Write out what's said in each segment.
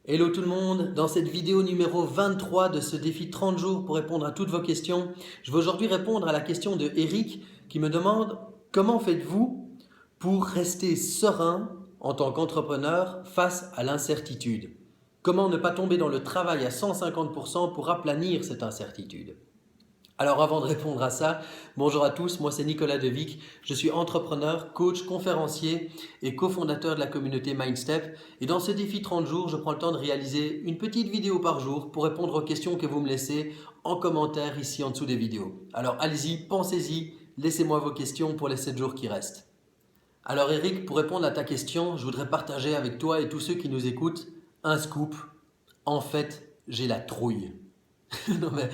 Hello tout le monde, dans cette vidéo numéro 23 de ce défi 30 jours pour répondre à toutes vos questions, je vais aujourd'hui répondre à la question de Eric qui me demande comment faites-vous pour rester serein en tant qu'entrepreneur face à l'incertitude? Comment ne pas tomber dans le travail à 150% pour aplanir cette incertitude? Alors avant de répondre à ça, bonjour à tous, moi c'est Nicolas Devic, je suis entrepreneur, coach, conférencier et cofondateur de la communauté Mindstep. Et dans ce défi 30 jours, je prends le temps de réaliser une petite vidéo par jour pour répondre aux questions que vous me laissez en commentaire ici en dessous des vidéos. Alors allez-y, pensez-y, laissez-moi vos questions pour les 7 jours qui restent. Alors Eric, pour répondre à ta question, je voudrais partager avec toi et tous ceux qui nous écoutent un scoop. En fait, j'ai la trouille. Non mais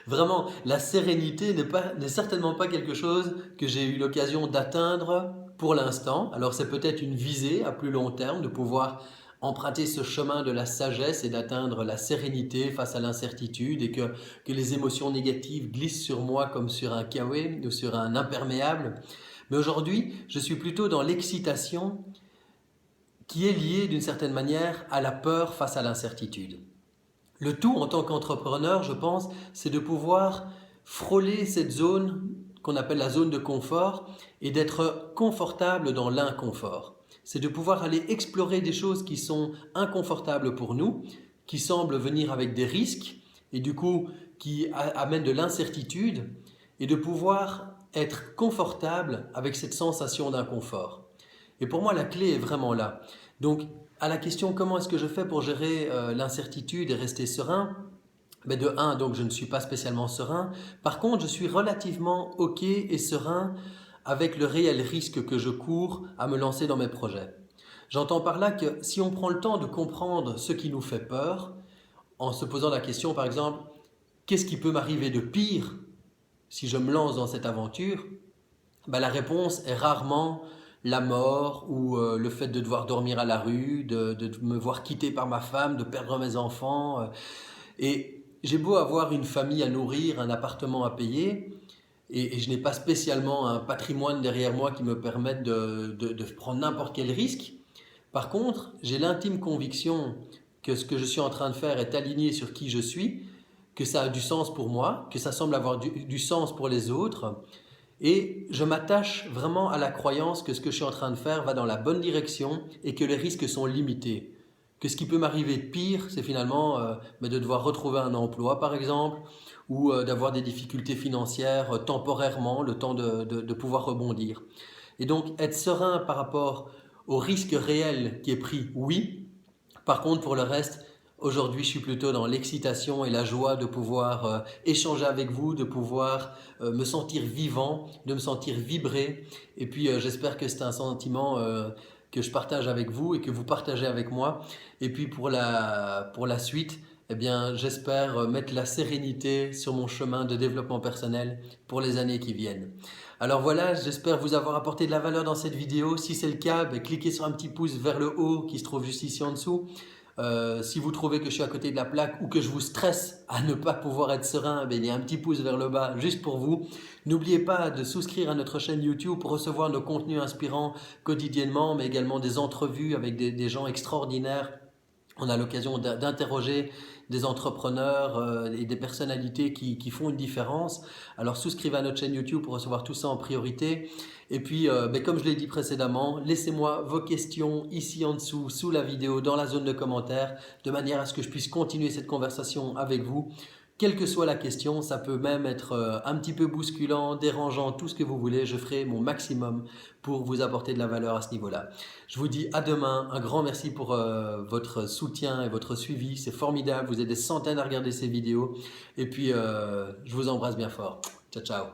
vraiment, la sérénité n'est certainement pas quelque chose que j'ai eu l'occasion d'atteindre pour l'instant. Alors c'est peut-être une visée à plus long terme de pouvoir emprunter ce chemin de la sagesse et d'atteindre la sérénité face à l'incertitude et que les émotions négatives glissent sur moi comme sur un kawaii ou sur un imperméable. Mais aujourd'hui, je suis plutôt dans l'excitation qui est liée d'une certaine manière à la peur face à l'incertitude. Le tout en tant qu'entrepreneur, je pense, c'est de pouvoir frôler cette zone qu'on appelle la zone de confort et d'être confortable dans l'inconfort. C'est de pouvoir aller explorer des choses qui sont inconfortables pour nous, qui semblent venir avec des risques et du coup qui amènent de l'incertitude et de pouvoir être confortable avec cette sensation d'inconfort. Et pour moi, la clé est vraiment là. Donc, à la question comment est-ce que je fais pour gérer l'incertitude et rester serein, ben de un, donc je ne suis pas spécialement serein. Par contre, je suis relativement OK et serein avec le réel risque que je cours à me lancer dans mes projets. J'entends par là que si on prend le temps de comprendre ce qui nous fait peur, en se posant la question par exemple, qu'est-ce qui peut m'arriver de pire si je me lance dans cette aventure? Ben, la réponse est rarement la mort ou le fait de devoir dormir à la rue, de me voir quitté par ma femme, de perdre mes enfants. Et j'ai beau avoir une famille à nourrir, un appartement à payer, et je n'ai pas spécialement un patrimoine derrière moi qui me permette de prendre n'importe quel risque. Par contre, j'ai l'intime conviction que ce que je suis en train de faire est aligné sur qui je suis, que ça a du sens pour moi, que ça semble avoir du sens pour les autres. Et je m'attache vraiment à la croyance que ce que je suis en train de faire va dans la bonne direction et que les risques sont limités. Que ce qui peut m'arriver de pire, c'est finalement de devoir retrouver un emploi par exemple, ou d'avoir des difficultés financières temporairement, le temps de pouvoir rebondir. Et donc être serein par rapport au risque réel qui est pris, oui. Par contre, pour le reste, aujourd'hui, je suis plutôt dans l'excitation et la joie de pouvoir échanger avec vous, de pouvoir me sentir vivant, de me sentir vibrer. Et puis, j'espère que c'est un sentiment que je partage avec vous et que vous partagez avec moi. Et puis, pour la suite, eh bien, j'espère mettre la sérénité sur mon chemin de développement personnel pour les années qui viennent. Alors voilà, j'espère vous avoir apporté de la valeur dans cette vidéo. Si c'est le cas, cliquez sur un petit pouce vers le haut qui se trouve juste ici en dessous. Si vous trouvez que je suis à côté de la plaque ou que je vous stresse à ne pas pouvoir être serein, il y a un petit pouce vers le bas juste pour vous. N'oubliez pas de souscrire à notre chaîne YouTube pour recevoir nos contenus inspirants quotidiennement, mais également des entrevues avec des gens extraordinaires. On a l'occasion d'interroger des entrepreneurs et des personnalités qui font une différence. Alors souscrivez à notre chaîne YouTube pour recevoir tout ça en priorité. Et puis, comme je l'ai dit précédemment, laissez-moi vos questions ici en dessous, sous la vidéo, dans la zone de commentaires, de manière à ce que je puisse continuer cette conversation avec vous. Quelle que soit la question, ça peut même être un petit peu bousculant, dérangeant, tout ce que vous voulez. Je ferai mon maximum pour vous apporter de la valeur à ce niveau-là. Je vous dis à demain. Un grand merci pour votre soutien et votre suivi. C'est formidable. Vous êtes des centaines à regarder ces vidéos. Et puis, je vous embrasse bien fort. Ciao, ciao.